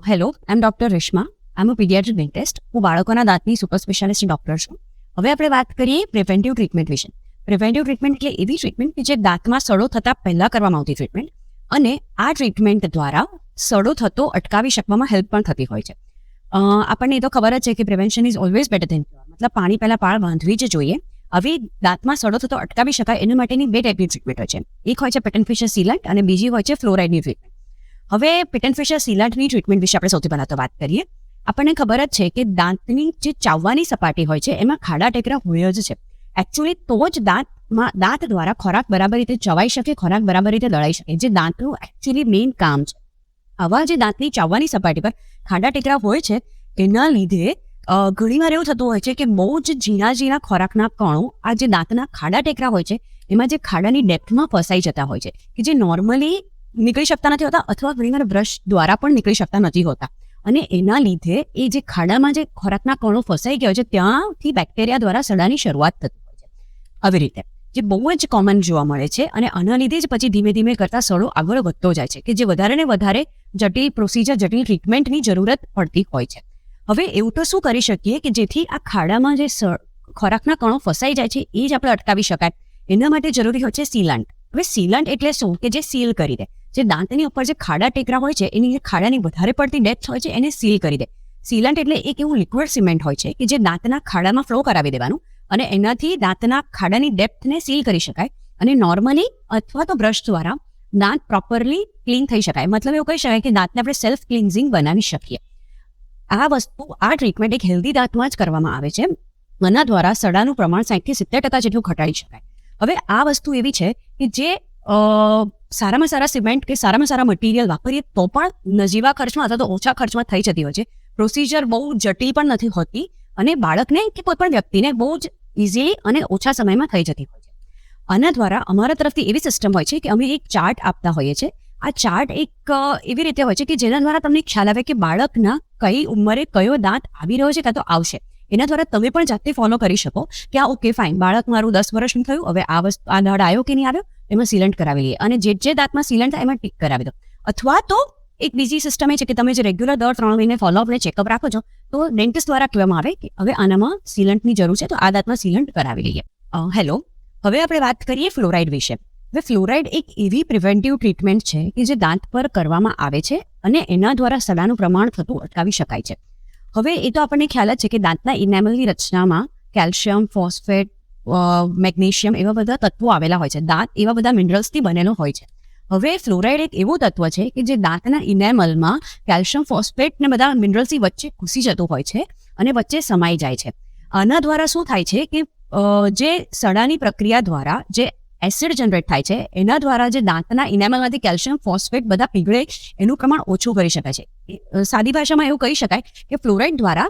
Hello, આઈ એમ doctor Reshma. આઈ એમ અ paediatric dentist. હું બાળકોના દાંતની super specialist doctor છું. હવે આપણે વાત કરીએ પ્રિવેન્ટિવ ટ્રીટમેન્ટ વિશે. પ્રિવેન્ટિવ ટ્રીટમેન્ટ એટલે એવી ટ્રીટમેન્ટ કે જે દાંતમાં સડો થતાં પહેલાં કરવામાં આવતી ટ્રીટમેન્ટ, અને આ ટ્રીટમેન્ટ દ્વારા સડો થતો અટકાવી શકવામાં હેલ્પ પણ થતી હોય છે. આપણને એ તો ખબર જ છે કે prevention is always better than cure. મતલબ પાણી પહેલાં પાળ બાંધવી જ જોઈએ. આવી દાંતમાં સડો થતો અટકાવી શકાય એના માટેની બે ટાઈપની ટ્રીટમેન્ટ હોય છે. એક હોય છે પેટન્ટ ફિશર સીલન્ટ અને બીજી હોય છે ફ્લોરાઇડની ટ્રીટમેન્ટ. હવે પેટન્ટ ફિશર સીલન્ટની ટ્રીટમેન્ટ વિશે આપણે સૌથી પહેલાં તો વાત કરીએ. આપણને ખબર જ છે કે દાંતની જે ચાવવાની સપાટી હોય છે એમાં ખાડા ટેકરા હોય જ છે. એકચ્યુઅલી તો જ દાંત દ્વારા ખોરાક બરાબર રીતે ચવાઈ શકે, ખોરાક બરાબર રીતે દળાઈ શકે, જે દાંતનું એકચ્યુઅલી મેઇન કામ છે. આવા જે દાંતની ચાવવાની સપાટી પર ખાડા ટેકરા હોય છે એના લીધે ઘણીવાર એવું થતું હોય છે કે બહુ જ ઝીણા ખોરાકના કણો આ જે દાંતના ખાડા ટેકરા હોય છે એમાં જે ખાડાની ડેપ્થમાં ફસાઈ જતા હોય છે કે જે નોર્મલી નીકળી શકતા નથી હોતા, અથવા ઘણીવાર બ્રશ દ્વારા પણ નીકળી શકતા નથી હોતા. અને એના લીધે એ જે ખાડામાં જે ખોરાકના કણો ફસાઈ ગયા છે ત્યાંથી બેક્ટેરિયા દ્વારા સડાની શરૂઆત થતી હોય છે. આવી રીતે જે બહુ જ કોમન જોવા મળે છે, અને આના લીધે જ પછી ધીમે ધીમે કરતા સડો આગળ વધતો જાય છે કે જે વધારે ને વધારે જટિલ પ્રોસિજર, જટિલ ટ્રીટમેન્ટની જરૂરત પડતી હોય છે. હવે એવું તો શું કરી શકીએ કે જેથી આ ખાડામાં જે ખોરાકના કણો ફસાઈ જાય છે એ જ આપણે અટકાવી શકાય. એના માટે જરૂરી હોય છે સીલન્ટ. હવે સીલન્ટ એટલે શું કે જે સીલ કરી દે, જે દાંતની ઉપર જે ખાડા ટેકરા હોય છે એની જે ખાડાની વધારે પડતી ડેપ્થ હોય છે એને સીલ કરી દે. સીલન્ટ એટલે એક એવું લિક્વિડ સિમેન્ટ હોય છે કે જે દાંતના ખાડામાં ફ્લો કરાવી દેવાનું, અને એનાથી દાંતના ખાડાની ડેપ્થને સીલ કરી શકાય, અને નોર્મલી અથવા તો બ્રશ દ્વારા દાંત પ્રોપરલી ક્લીન થઈ શકાય. મતલબ એવું કહી શકાય કે દાંતને આપણે સેલ્ફ ક્લિન્ઝિંગ બનાવી શકીએ. આ ટ્રીટમેન્ટ એક હેલ્ધી દાંતમાં જ કરવામાં આવે છે. આના દ્વારા સડાનું પ્રમાણ 60-70% જેટલું ઘટાડી શકાય. હવે આ વસ્તુ એવી છે કે જે સારામાં સારા સિમેન્ટ કે સારામાં સારા મટીરિયલ વાપરીએ તો પણ નજીવા ખર્ચમાં અથવા તો ઓછા ખર્ચમાં થઈ જતી હોય છે. પ્રોસિજર બહુ જટિલ પણ નથી હોતી, અને બાળકને કે કોઈ પણ વ્યક્તિને બહુ જ ઇઝીલી અને ઓછા સમયમાં થઈ જતી હોય છે. આના દ્વારા અમારા તરફથી એવી સિસ્ટમ હોય છે કે અમે એક ચાર્ટ આપતા હોઈએ છીએ. આ ચાર્ટ એક એવી રીતે હોય છે કે જેના દ્વારા તમને ખ્યાલ આવે કે બાળકના કઈ ઉંમરે કયો દાંત આવી રહ્યો છે કાં તો આવશે. એના દ્વારા તમે પણ જાતે ફોલો કરી શકો કે આ ઓકે ફાઇન, બાળક મારું 10 વર્ષનું થયું, હવે આ દાંત આવ્યો કે નહીં આવ્યો એમાં સીલન્ટ કરાવી લઈએ, અને જે દાંતમાં સીલન્ટ થાય એમાં ટીક કરાવી દો. અથવા તો એક બીજી સિસ્ટમ એ છે કે તમે જે રેગ્યુલર દર 3 મહિને ફોલોઅપ ને ચેકઅપ રાખો છો તો ડેન્ટિસ્ટ દ્વારા કહેવામાં આવે કે હવે આનામાં સીલન્ટની જરૂર છે તો આ દાંતમાં સીલન્ટ કરાવી લઈએ. હેલો, હવે આપણે વાત કરીએ ફ્લોરાઇડ વિશે. હવે ફ્લોરાઇડ એક એવી પ્રિવેન્ટિવ ટ્રીટમેન્ટ છે કે જે દાંત પર કરવામાં આવે છે અને એના દ્વારા સડાનું પ્રમાણ થતું અટકાવી શકાય છે. હવે એ તો આપણને ખ્યાલ જ છે કે દાંતના ઇનેમલની રચનામાં કેલ્શિયમ, ફોસ્ફેટ, મેગ્નેશિયમ એવા બધા તત્વો આવેલા હોય છે. દાંત એવા બધા મિનરલ્સથી બનેલો હોય છે. હવે ફ્લોરાઇડ એક એવું તત્વ છે કે જે દાંતના ઇનેમલમાં કેલ્શિયમ, ફોસ્ફેટ ને બધા મિનરલ્સની વચ્ચે ઘૂસી જતું હોય છે અને વચ્ચે સમાઈ જાય છે. આના દ્વારા શું થાય છે કે જે સડાની પ્રક્રિયા દ્વારા જે એસિડ જનરેટ થાય છે એના દ્વારા જે દાંતના ઇનેમલમાંથી કેલ્શિયમ, ફોસ્ફેટ બધા પીગળે એનું પ્રમાણ ઓછું કરી શકાય છે. સાદી ભાષામાં એવું કહી શકાય કે ફ્લોરાઇડ દ્વારા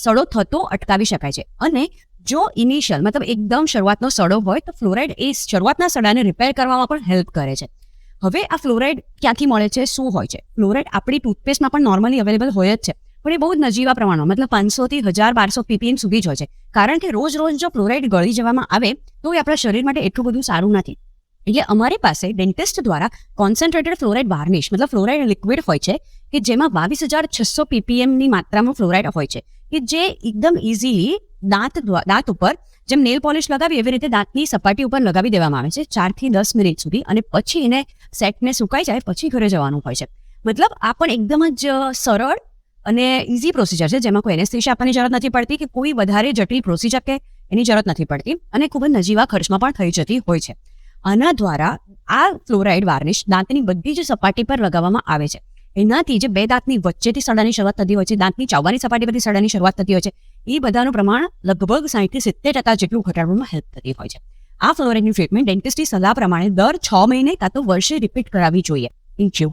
સડો થતો અટકાવી શકાય છે. અને જો ઇનિશિયલ મતલબ એકદમ શરૂઆતનો સડો હોય તો ફ્લોરાઇડ એ શરૂઆતના સડાને રિપેર કરવામાં પણ હેલ્પ કરે છે. હવે આ ફ્લોરાઇડ ક્યાંથી મળે છે, શું હોય છે? ફ્લોરાઇડ આપણી ટૂથપેસ્ટમાં પણ નોર્મલી અવેલેબલ હોય જ છે, પણ એ બહુ જ નજીવા પ્રમાણમાં, મતલબ 500 થી 1200 ppm સુધી જ હોય છે. કારણ કે રોજ જો ફ્લોરાઇડ ગળી જવામાં આવે તો એ આપણા શરીર માટે એટલું બધું સારું નથી. એટલે અમારી પાસે ડેન્ટિસ્ટ દ્વારા કોન્સન્ટ્રેટેડ ફ્લોરાઇડ વાર્નિશ મતલબ ફ્લોરાઇડ લિક્વિડ હોય છે કે જેમાં 22,600 ppm ની માત્રામાં ફ્લોરાઇડ હોય છે, કે જે એકદમ ઇઝીલી દાંત ઉપર જેમ નેલ પોલિશ લગાવી એવી રીતે દાંતની સપાટી ઉપર લગાવી દેવામાં આવે છે 4 થી 10 મિનિટ સુધી, અને પછી એને સેટને સુકાઈ જાય પછી ઘરે જવાનું હોય છે. મતલબ આ પણ એકદમ જ સરળ અને ઇઝી પ્રોસિજર છે જેમાં કોઈ એનેસ્થેશિયા આપવાની જરૂરત નથી પડતી કે કોઈ વધારે જટિલ પ્રોસિજર કે એની જરૂરત નથી પડતી, અને ખૂબ જ નજીવા ખર્ચમાં પણ થઈ જતી હોય છે. આના દ્વારા આ ફ્લોરાઇડ વાર્નિશ દાંતની બધી જ સપાટી પર લગાવવામાં આવે છે. એનાથી જે બે દાંતની વચ્ચેથી સડાની શરૂઆત થતી હોય છે, દાંતની ચાવવાની સપાટી પરથી સડાની શરૂઆત થતી હોય છે, એ બધાનું પ્રમાણ લગભગ 60-70% જેટલું ઘટાડવામાં હેલ્પ થતી હોય છે. આ ફ્લોરાઇડની ટ્રીટમેન્ટ ડેન્ટિસ્ટની સલાહ પ્રમાણે દર 6 મહિને કાં તો વર્ષે રિપીટ કરાવવી જોઈએ. Thank you.